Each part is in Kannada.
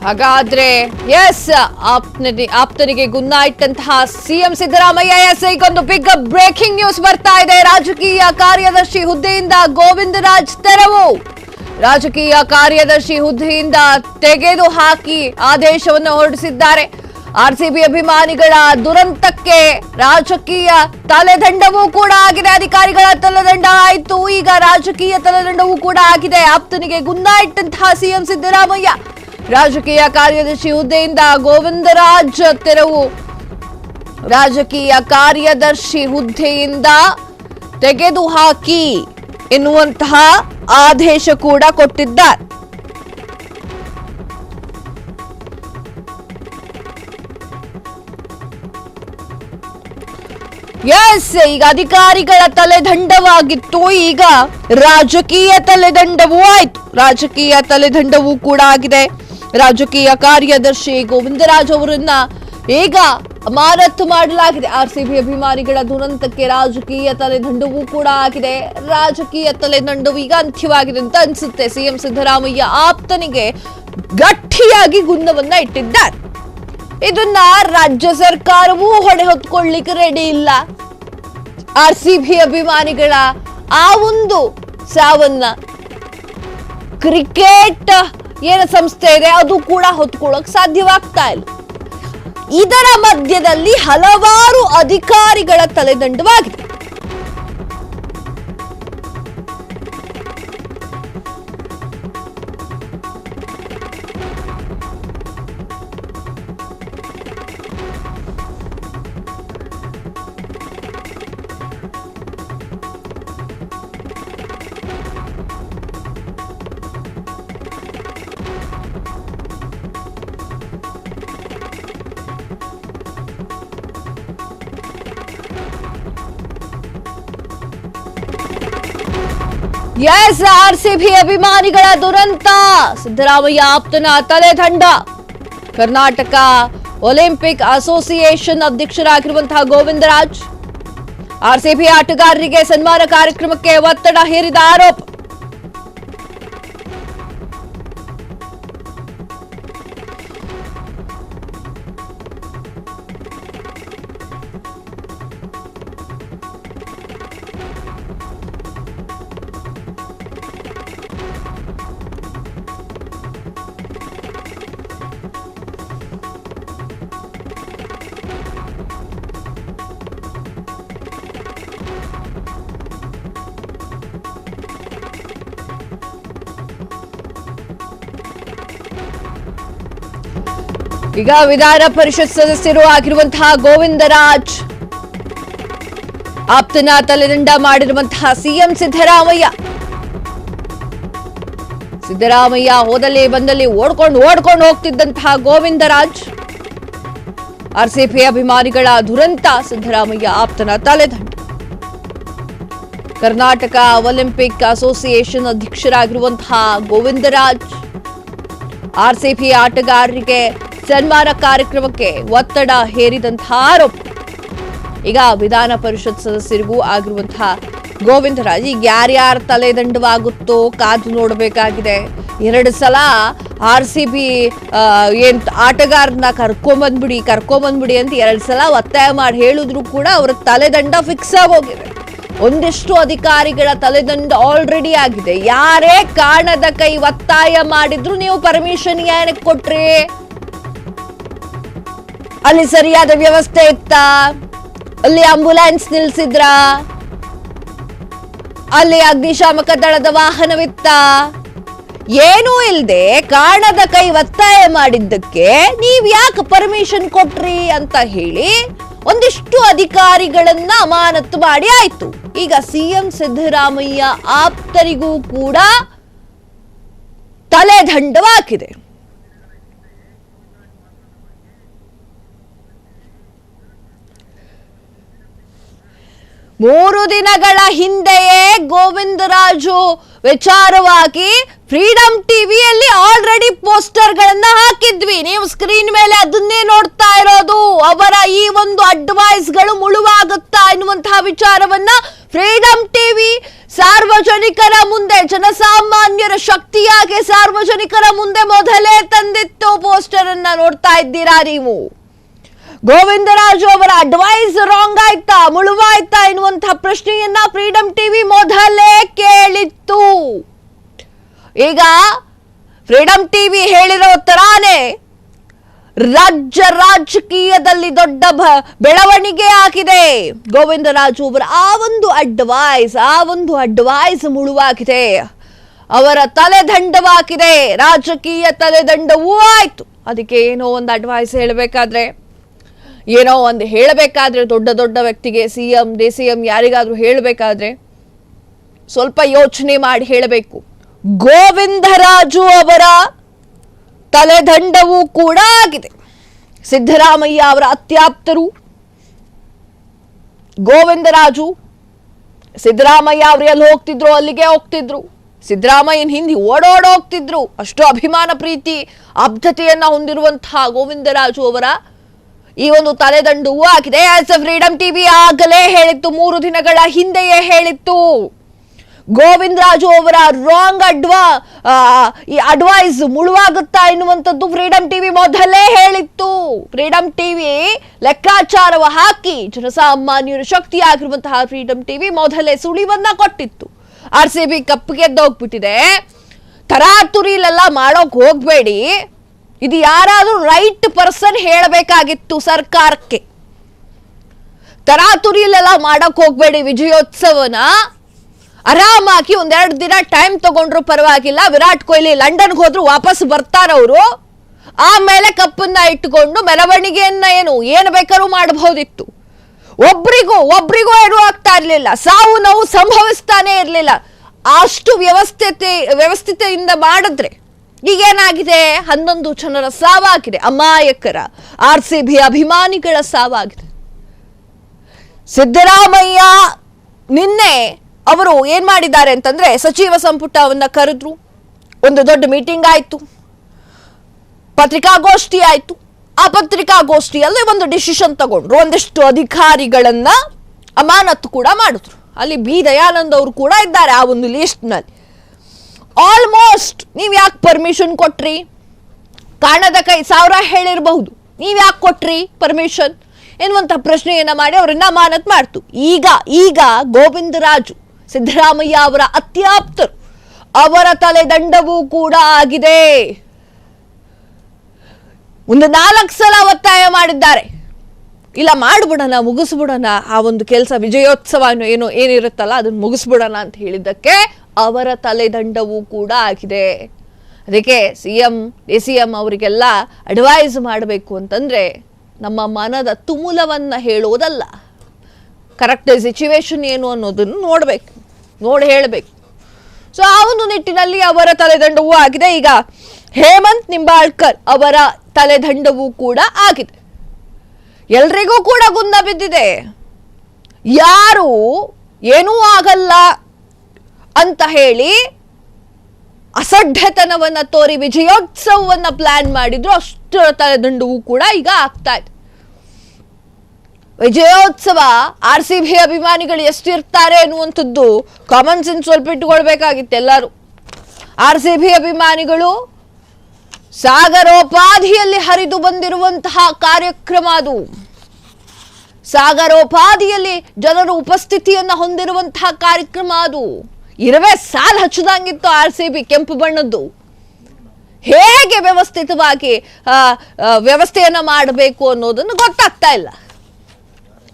ಹಾಗಾದ್ರೆ ಎಸ್ ಆಪ್ತನಿಗೆ ಗುನ್ನಾಯಿಟ್ಟಂತಹ ಸಿಎಂ ಸಿದ್ದರಾಮಯ್ಯ. ಎಸ್ ಈಗೊಂದು ಬಿಗ್ ಬ್ರೇಕಿಂಗ್ ನ್ಯೂಸ್ ಬರ್ತಾ ಇದೆ. ರಾಜಕೀಯ ಕಾರ್ಯದರ್ಶಿ ಹುದ್ದೆಯಿಂದ ಗೋವಿಂದರಾಜ್ ತೆರವು. ರಾಜಕೀಯ ಕಾರ್ಯದರ್ಶಿ ಹುದ್ದೆಯಿಂದ ತೆಗೆದು ಹಾಕಿ ಆದೇಶವನ್ನು ಹೊರಡಿಸಿದ್ದಾರೆ. ಆರ್ಸಿಬಿ ಅಭಿಮಾನಿಗಳ ದುರಂತಕ್ಕೆ ರಾಜಕೀಯ ತಲೆದಂಡವೂ ಕೂಡ ಆಗಿದೆ. ಅಧಿಕಾರಿಗಳ ತಲೆದಂಡ ಆಯಿತು, ಈಗ ರಾಜಕೀಯ ತಲೆದಂಡವೂ ಕೂಡ ಆಗಿದೆ. ಆಪ್ತನಿಗೆ ಗುನ್ನಾಯಿಟ್ಟಂತಹ ಸಿಎಂ ಸಿದ್ದರಾಮಯ್ಯ. ರಾಜಕೀಯ ಕಾರ್ಯದರ್ಶಿ ಹುದ್ದೆಯಿಂದ ಗೋವಿಂದರಾಜ್ ತೆರವು. ರಾಜಕೀಯ ಕಾರ್ಯದರ್ಶಿ ಹುದ್ದೆಯಿಂದ ತೆಗೆದುಹಾಕಿ ಎನ್ನುವಂತಹ ಆದೇಶ ಕೂಡ ಕೊಟ್ಟಿದ್ದಾರೆ. ಎಸ್ ಈಗ ಅಧಿಕಾರಿಗಳ ತಲೆದಂಡವಾಗಿತ್ತು, ಈಗ ರಾಜಕೀಯ ತಲೆದಂಡವೂ ಆಯ್ತು. ರಾಜಕೀಯ ತಲೆದಂಡವೂ ಕೂಡ ಆಗಿದೆ. ರಾಜಕೀಯ ಕಾರ್ಯದರ್ಶಿ ಗೋವಿಂದರಾಜ್ ಅವರನ್ನ ಈಗ ಅಮಾನತು ಮಾಡಲಾಗಿದೆ. ಆರ್ಸಿಬಿ ಅಭಿಮಾನಿಗಳ ದುರಂತಕ್ಕೆ ರಾಜಕೀಯ ತಲೆದಂಡವೂ ಕೂಡ ಆಗಿದೆ. ರಾಜಕೀಯ ತಲೆದಂಡವು ಈಗ ಅಂತ್ಯವಾಗಿದೆ ಅಂತ ಅನ್ಸುತ್ತೆ. ಸಿಎಂ ಸಿದ್ದರಾಮಯ್ಯ ಆಪ್ತನಿಗೆ ಗಟ್ಟಿಯಾಗಿ ಗುನ್ನವನ್ನ ಇಟ್ಟಿದ್ದಾರೆ. ಇದನ್ನ ರಾಜ್ಯ ಸರ್ಕಾರವೂ ಹೊಣೆ ಹೊತ್ಕೊಳ್ಳಿಕ್ಕೆ ರೆಡಿ ಇಲ್ಲ. ಆರ್ಸಿಬಿ ಅಭಿಮಾನಿಗಳ ಆ ಒಂದು ಸಾವನ್ನ ಕ್ರಿಕೆಟ್ ಏನು ಸಂಸ್ಥೆ ಇದೆ ಅದು ಕೂಡ ಹೊತ್ಕೊಳ್ಳೋಕೆ ಸಾಧ್ಯವಾಗ್ತಾ ಇಲ್ಲ. ಇದರ ಮಧ್ಯದಲ್ಲಿ ಹಲವಾರು ಅಧಿಕಾರಿಗಳ ತಲೆದಂಡವಾಗಿದೆ. ಎಸ್ ಆರ್ಸಿಬಿ ಅಭಿಮಾನಿಗಳ ದುರಂತ, ಸಿದ್ದರಾಮಯ್ಯ ಆಪ್ತನ ತಲೆದಂಡ. ಕರ್ನಾಟಕ ಒಲಿಂಪಿಕ್ ಅಸೋಸಿಯೇಷನ್ ಅಧ್ಯಕ್ಷರಾಗಿರುವಂತಹ ಗೋವಿಂದರಾಜ್ ಆರ್ಸಿಬಿ ಆಟಗಾರರಿಗೆ ಸನ್ಮಾನ ಕಾರ್ಯಕ್ರಮಕ್ಕೆ ಒತ್ತಡ ಹೇರಿದ ಆರೋಪ. ಈಗ ವಿಧಾನ ಪರಿಷತ್ ಸದಸ್ಯರು ಆಗಿರುವಂತಹ ಗೋವಿಂದರಾಜ್ ಆಪ್ತನ ತಲೆದಂಡ ಮಾಡಿರುವಂತಹ ಸಿಎಂ ಸಿದ್ದರಾಮಯ್ಯ. ಸಿದ್ದರಾಮಯ್ಯ ಹೋದಲ್ಲಿ ಬಂದಲ್ಲಿ ಓಡ್ಕೊಂಡು ಹೋಗ್ತಿದ್ದಂತಹ ಗೋವಿಂದರಾಜ್. ಆರ್ಸಿಬಿ ಅಭಿಮಾನಿಗಳ ದುರಂತ, ಸಿದ್ದರಾಮಯ್ಯ ಆಪ್ತನ ತಲೆದಂಡ. ಕರ್ನಾಟಕ ಒಲಿಂಪಿಕ್ ಅಸೋಸಿಯೇಷನ್ ಅಧ್ಯಕ್ಷರಾಗಿರುವಂತಹ ಗೋವಿಂದರಾಜ್ ಆರ್ಸಿಬಿ ಆಟಗಾರರಿಗೆ ಸನ್ಮಾನ ಕಾರ್ಯಕ್ರಮಕ್ಕೆ ಒತ್ತಡ ಹೇರಿದಂತಹ ಆರೋಪ. ಈಗ ವಿಧಾನ ಪರಿಷತ್ ಸದಸ್ಯರಿಗೂ ಆಗಿರುವಂತಹ ಗೋವಿಂದರಾಜ್ ಈಗ ಯಾರ್ಯಾರ ತಲೆದಂಡವಾಗುತ್ತೋ ಕಾದು ನೋಡಬೇಕಾಗಿದೆ. 2 ಸಲ ಆರ್ಸಿಬಿ ಏನ್ ಆಟಗಾರನ ಕರ್ಕೊಂಬಂದ್ಬಿಡಿ ಅಂತ 2 ಸಲ ಒತ್ತಾಯ ಮಾಡಿ ಹೇಳಿದ್ರು ಕೂಡ ಅವರ ತಲೆದಂಡ ಫಿಕ್ಸ್ ಆಗೋಗಿದೆ. ಒಂದಿಷ್ಟು ಅಧಿಕಾರಿಗಳ ತಲೆದಂಡ ಆಲ್ರೆಡಿ ಆಗಿದೆ. ಯಾರೇ ಕಾರಣದ ಕೈ ಒತ್ತಾಯ ಮಾಡಿದ್ರು ನೀವು ಪರ್ಮಿಷನ್ ಏನಕ್ಕೆ ಕೊಟ್ರಿ? ಅಲ್ಲಿ ಸರಿಯಾದ ವ್ಯವಸ್ಥೆ ಇತ್ತ? ಅಲ್ಲಿ ಆಂಬ್ಯುಲೆನ್ಸ್ ನಿಲ್ಸಿದ್ರ? ಅಲ್ಲಿ ಅಗ್ನಿಶಾಮಕ ದಳದ ವಾಹನವಿತ್ತ? ಏನೂ ಇಲ್ಲದೆ ಕಾರಣದ ಕೈ ಒತ್ತಾಯ ಮಾಡಿದ್ದಕ್ಕೆ ನೀವ್ ಯಾಕೆ ಪರ್ಮಿಷನ್ ಕೊಟ್ರಿ ಅಂತ ಹೇಳಿ ಒಂದಿಷ್ಟು ಅಧಿಕಾರಿಗಳನ್ನ ಅಮಾನತು ಮಾಡಿ ಆಯ್ತು. ಈಗ ಸಿಎಂ ಸಿದ್ದರಾಮಯ್ಯ ಆಪ್ತರಿಗೂ ಕೂಡ ತಲೆದಂಡವಾಗಿದೆ. ಮೂರು ದಿನಗಳ ಹಿಂದೆಯೇ ಗೋವಿಂದರಾಜು ವಿಚಾರವಾಗಿ ಫ್ರೀಡಂ ಟಿವಿಯಲ್ಲಿ ಆಲ್ರೆಡಿ ಪೋಸ್ಟರ್ ಗಳನ್ನ ಹಾಕಿದ್ವಿ. ನೀವು ಸ್ಕ್ರೀನ್ ಮೇಲೆ ಅದನ್ನೇ ನೋಡ್ತಾ ಇರೋದು. ಅವರ ಈ ಒಂದು ಅಡ್ವೈಸ್ ಗಳು ಮುಳುವಾಗುತ್ತಾ ಎನ್ನುವಂತಹ ವಿಚಾರವನ್ನ ಫ್ರೀಡಂ ಟಿವಿ ಸಾರ್ವಜನಿಕರ ಮುಂದೆ, ಜನಸಾಮಾನ್ಯರ ಶಕ್ತಿಯಾಗಿ ಸಾರ್ವಜನಿಕರ ಮುಂದೆ ಮೊದಲೇ ತಂದಿತ್ತು ಪೋಸ್ಟರ್ ಅನ್ನ. ನೋಡ್ತಾ ಇದ್ದೀರಾ ನೀವು. ಗೋವಿಂದರಾಜು ಅವರ ಅಡ್ವೈಸ್ ರಾಂಗ್ ಆಯ್ತಾ, ಮುಳುವಾಯ್ತಾ ಎನ್ನುವಂತಹ ಪ್ರಶ್ನೆಯನ್ನ ಫ್ರೀಡಂ ಟಿವಿ ಮೊದಲೇ ಕೇಳಿತ್ತು. ಈಗ ಫ್ರೀಡಂ ಟಿವಿ ಹೇಳಿರೋ ತರಾನೇ ರಾಜಕೀಯದಲ್ಲಿ ದೊಡ್ಡ ಬೆಳವಣಿಗೆ ಆಗಿದೆ. ಗೋವಿಂದರಾಜು ಅವರ ಆ ಒಂದು ಅಡ್ವೈಸ್ ಮುಳುವಾಗಿದೆ, ಅವರ ತಲೆದಂಡವಾಗಿದೆ, ರಾಜಕೀಯ ತಲೆದಂಡವೂ ಆಯ್ತು. ಅದಕ್ಕೆ ಏನೋ ಒಂದು ಅಡ್ವೈಸ್ ಹೇಳಬೇಕಾದ್ರೆ ದೊಡ್ಡ ವ್ಯಕ್ತಿಗೆ, ಸಿಎಂ ಡಿ.ಸಿ.ಎಂ ಯಾರಿಗಾದ್ರೂ ಹೇಳಬೇಕಾದ್ರೆ ಸ್ವಲ್ಪ ಯೋಚನೆ ಮಾಡಿ ಹೇಳಬೇಕು. ಗೋವಿಂದರಾಜು ಅವರ ತಲೆದಂಡವೂ ಕೂಡ ಆಗಿದೆ. ಸಿದ್ದರಾಮಯ್ಯ ಅವರ ಅತ್ಯಾಪ್ತರು ಗೋವಿಂದರಾಜು. ಸಿದ್ದರಾಮಯ್ಯ ಅವರು ಎಲ್ಲಿ ಹೋಗ್ತಿದ್ರು ಅಲ್ಲಿಗೆ ಹೋಗ್ತಿದ್ರು, ಸಿದ್ದರಾಮಯ್ಯನ ಹಿಂದೆ ಓಡೋಡೋಗ್ತಿದ್ರು. ಅಷ್ಟು ಅಭಿಮಾನ, ಪ್ರೀತಿ, ಆಪ್ತತೆಯನ್ನ ಹೊಂದಿರುವಂತಹ ಗೋವಿಂದರಾಜು ಅವರ ಈ ಒಂದು ತಲೆದಂಡವೂ ಆಗಿದೆ. ಆಸ್ ಎ ಫ್ರೀಡಂ ಟಿವಿ ಆಗಲೇ ಹೇಳಿತ್ತು, 3 ದಿನಗಳ ಹಿಂದೆಯೇ ಹೇಳಿತ್ತು. ಗೋವಿಂದರಾಜು ಅವರ ರಾಂಗ್ ಅಡ್ವೈಸ್ ಮುಳುವಾಗುತ್ತಾ ಎನ್ನುವಂಥದ್ದು ಫ್ರೀಡಂ ಟಿವಿ ಮೊದಲೇ ಹೇಳಿತ್ತು. ಫ್ರೀಡಂ ಟಿವಿ ಲೆಕ್ಕಾಚಾರವ ಹಾಕಿ ಜನಸಾಮಾನ್ಯರ ಶಕ್ತಿಯಾಗಿರುವಂತಹ ಫ್ರೀಡಂ ಟಿವಿ ಮೊದಲೇ ಸುಳಿವನ್ನ ಕೊಟ್ಟಿತ್ತು. RCB ಕಪ್ ಗೆದ್ದೋಗ್ಬಿಟ್ಟಿದೆ, ತರಾತುರಿಲೆಲ್ಲ ಮಾಡೋಕ್ ಹೋಗ್ಬೇಡಿ, ಇದು ಯಾರಾದ್ರೂ ರೈಟ್ ಪರ್ಸನ್ ಹೇಳಬೇಕಾಗಿತ್ತು ಸರ್ಕಾರಕ್ಕೆ. ತರಾತುರಿಲೆಲ್ಲ ಮಾಡಕ್ ಹೋಗ್ಬೇಡಿ, ವಿಜಯೋತ್ಸವನ ಆರಾಮಾಗಿ 1-2 ದಿನ ಟೈಮ್ ತಗೊಂಡ್ರು ಪರವಾಗಿಲ್ಲ. ವಿರಾಟ್ ಕೊಹ್ಲಿ ಲಂಡನ್ಗೆ ಹೋದ್ರು ವಾಪಸ್ ಬರ್ತಾರವರು, ಆಮೇಲೆ ಕಪ್ಪನ್ನ ಇಟ್ಟುಕೊಂಡು ಮೆರವಣಿಗೆಯನ್ನ ಏನು ಬೇಕಾದ್ರೂ ಮಾಡಬಹುದಿತ್ತು. ಒಬ್ರಿಗೂ ಏನೂ ಆಗ್ತಾ ಇರ್ಲಿಲ್ಲ, ಸಾವು ನೋವು ಸಂಭವಿಸ್ತಾನೆ ಇರ್ಲಿಲ್ಲ. ಅಷ್ಟು ವ್ಯವಸ್ಥಿತೆಯಿಂದ ಮಾಡಿದ್ರೆ ಈಗೇನಾಗಿದೆ, 11 ಜನರ ಸಾವಾಗಿದೆ, ಅಮಾಯಕರ RCB ಅಭಿಮಾನಿಗಳ ಸಾವಾಗಿದೆ. ಸಿದ್ದರಾಮಯ್ಯ ನಿನ್ನೆ ಅವರು ಏನ್ ಮಾಡಿದ್ದಾರೆ ಅಂತಂದ್ರೆ, ಸಚಿವ ಸಂಪುಟವನ್ನ ಕರೆದ್ರು, ಒಂದು ದೊಡ್ಡ ಮೀಟಿಂಗ್ ಆಯ್ತು, ಪತ್ರಿಕಾಗೋಷ್ಠಿ ಆಯ್ತು. ಆ ಪತ್ರಿಕಾಗೋಷ್ಠಿಯಲ್ಲಿ ಒಂದು ಡಿಸಿಷನ್ ತಗೊಂಡ್ರು, ಒಂದಿಷ್ಟು ಅಧಿಕಾರಿಗಳನ್ನ ಅಮಾನತು ಕೂಡ ಮಾಡಿದ್ರು. ಅಲ್ಲಿ ಬಿ ದಯಾನಂದ್ ಅವರು ಕೂಡ ಇದ್ದಾರೆ ಆ ಒಂದು ಲಿಸ್ಟ್ ನಲ್ಲಿ. ಆಲ್ಮೋಸ್ಟ್ ನೀವ್ ಯಾಕೆ ಪರ್ಮಿಷನ್ ಕೊಟ್ರಿ, ಕಾಣದ ಕೈ 1000 ಹೇಳಿರಬಹುದು, ನೀವ್ ಯಾಕೆ ಕೊಟ್ರಿ ಪರ್ಮಿಷನ್ ಎನ್ನುವಂತ ಪ್ರಶ್ನೆಯನ್ನ ಮಾಡಿ ಅವರನ್ನ ಅಮಾನತ್ ಮಾಡ್ತು. ಈಗ ಗೋವಿಂದರಾಜು ಸಿದ್ದರಾಮಯ್ಯ ಅವರ ಅತ್ಯಾಪ್ತರು, ಅವರ ತಲೆದಂಡವೂ ಕೂಡ ಆಗಿದೆ. ಒಂದು 4 ಸಲ ಒತ್ತಾಯ ಮಾಡಿದ್ದಾರೆ, ಇಲ್ಲ ಮಾಡ್ಬಿಡೋಣ, ಮುಗಿಸ್ಬಿಡೋಣ ಆ ಒಂದು ಕೆಲಸ, ವಿಜಯೋತ್ಸವ ಏನಿರುತ್ತಲ್ಲ ಅದನ್ನ ಮುಗಿಸ್ಬಿಡೋಣ ಅಂತ ಹೇಳಿದ್ದಕ್ಕೆ ಅವರ ತಲೆದಂಡವೂ ಕೂಡ ಆಗಿದೆ. ಅದಕ್ಕೆ ಸಿಎಂ ಡಿ.ಸಿ.ಎಂ ಅವರಿಗೆಲ್ಲ ಅಡ್ವೈಸ್ ಮಾಡಬೇಕು ಅಂತಂದ್ರೆ ನಮ್ಮ ಮನದ ತುಮುಲವನ್ನ ಹೇಳೋದಲ್ಲ, ಕರೆಕ್ಟ್ ಸಿಚುವೇಶನ್ ಏನು ಅನ್ನೋದನ್ನು ನೋಡಿ ಹೇಳಬೇಕು. ಸೊ ಆ ಒಂದು ನಿಟ್ಟಿನಲ್ಲಿ ಅವರ ತಲೆದಂಡವೂ ಆಗಿದೆ. ಈಗ ಹೇಮಂತ್ ನಿಂಬಾಳ್ಕರ್ ಅವರ ತಲೆದಂಡವೂ ಕೂಡ ಆಗಿದೆ. ಎಲ್ರಿಗೂ ಕೂಡ ಗುನ್ನ ಬಿದ್ದಿದೆ, ಯಾರು ಏನೂ ಆಗಲ್ಲ ಅಂತ ಹೇಳಿ ಅಸಡ್ಡೆತನವನ್ನ ತೋರಿ ವಿಜಯೋತ್ಸವವನ್ನ ಪ್ಲಾನ್ ಮಾಡಿದ್ರು, ಅಷ್ಟರ ತಲೆದಂಡವೂ ಕೂಡ ಈಗ ಆಗ್ತಾ ಇದೆ. ವಿಜಯೋತ್ಸವ RCB ಅಭಿಮಾನಿಗಳು ಎಷ್ಟಿರ್ತಾರೆ ಅನ್ನುವಂಥದ್ದು ಕಾಮನ್ ಸೆನ್ಸ್ ಸ್ವಲ್ಪ ಇಟ್ಟುಕೊಳ್ಬೇಕಾಗಿತ್ತು ಎಲ್ಲರೂ. RCB ಅಭಿಮಾನಿಗಳು ಸಾಗರೋಪಾದಿಯಲ್ಲಿ ಹರಿದು ಬಂದಿರುವಂತಹ ಕಾರ್ಯಕ್ರಮ ಅದು. ಸಾಗರೋಪಾದಿಯಲ್ಲಿ ಜನರು ಉಪಸ್ಥಿತಿಯನ್ನ ಹೊಂದಿರುವಂತಹ ಕಾರ್ಯಕ್ರಮ ಅದು. ಇರುವೆ ಸಾಲ್ ಹಚ್ಚದಂಗಿತ್ತು RCB ಕೆಂಪು ಬಣ್ಣದ್ದು. ಹೇಗೆ ವ್ಯವಸ್ಥಿತವಾಗಿ ವ್ಯವಸ್ಥೆಯನ್ನ ಮಾಡಬೇಕು ಅನ್ನೋದನ್ನು ಗೊತ್ತಾಗ್ತಾ ಇಲ್ಲ.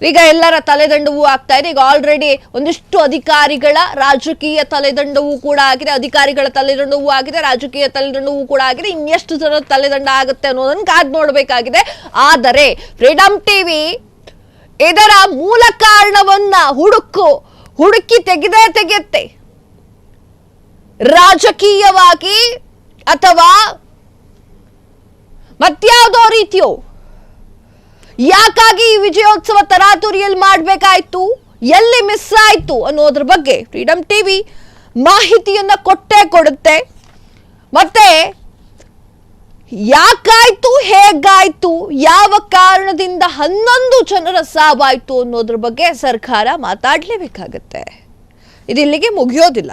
ಈಗ ಎಲ್ಲರ ತಲೆದಂಡವೂ ಆಗ್ತಾ ಇದೆ. ಈಗ ಆಲ್ರೆಡಿ ಒಂದಿಷ್ಟು ಅಧಿಕಾರಿಗಳ ರಾಜಕೀಯ ತಲೆದಂಡವೂ ಕೂಡ ಆಗಿದೆ, ಅಧಿಕಾರಿಗಳ ತಲೆದಂಡವೂ ಆಗಿದೆ, ರಾಜಕೀಯ ತಲೆದಂಡವೂ ಕೂಡ ಆಗಿದೆ. ಇನ್ನೆಷ್ಟು ಜನ ತಲೆದಂಡ ಆಗುತ್ತೆ ಅನ್ನೋದನ್ನು ಕಾದ್ ನೋಡಬೇಕಾಗಿದೆ. ಆದರೆ ಫ್ರೀಡಂ ಟಿವಿ ಇದರ ಮೂಲ ಕಾರಣವನ್ನ ಹುಡುಕಿ ತೆಗೆಯುತ್ತೆ. ರಾಜಕೀಯವಾಗಿ ಅಥವಾ ಮತ್ಯಾವುದೋ ರೀತಿಯೋ ಯಾಕಾಗಿ ಈ ವಿಜಯೋತ್ಸವ ತರಾತುರಿಯಲ್ಲಿ ಮಾಡಬೇಕಾಯ್ತು, ಎಲ್ಲಿ ಮಿಸ್ ಆಯ್ತು ಅನ್ನೋದ್ರ ಬಗ್ಗೆ ಫ್ರೀಡಂ ಟಿವಿ ಮಾಹಿತಿಯನ್ನ ಕೊಡುತ್ತೆ. ಮತ್ತೆ ಯಾಕಾಯ್ತು, ಹೇಗಾಯ್ತು, ಯಾವ ಕಾರಣದಿಂದ 11 ಜನರ ಸಾವಾಯ್ತು ಅನ್ನೋದ್ರ ಬಗ್ಗೆ ಸರ್ಕಾರ ಮಾತಾಡ್ಲೇಬೇಕಾಗತ್ತೆ. ಇದಿಲ್ಲಿಗೆ ಮುಗಿಯೋದಿಲ್ಲ.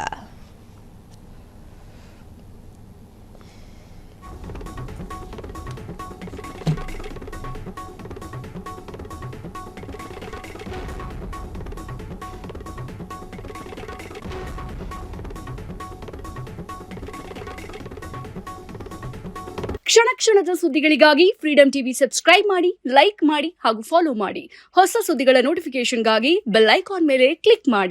ಕ್ಷಣ ಕ್ಷಣದ ಸುದ್ದಿಗಳಿಗಾಗಿ ಫ್ರೀಡಂ ಟಿವಿ ಸಬ್ಸ್ಕ್ರೈಬ್ ಮಾಡಿ, ಲೈಕ್ ಮಾಡಿ ಹಾಗೂ ಫಾಲೋ ಮಾಡಿ. ಹೊಸ ಸುದ್ದಿಗಳ ನೋಟಿಫಿಕೇಶನ್ಗಾಗಿ ಬೆಲ್ ಐಕಾನ್ ಮೇಲೆ ಕ್ಲಿಕ್ ಮಾಡಿ.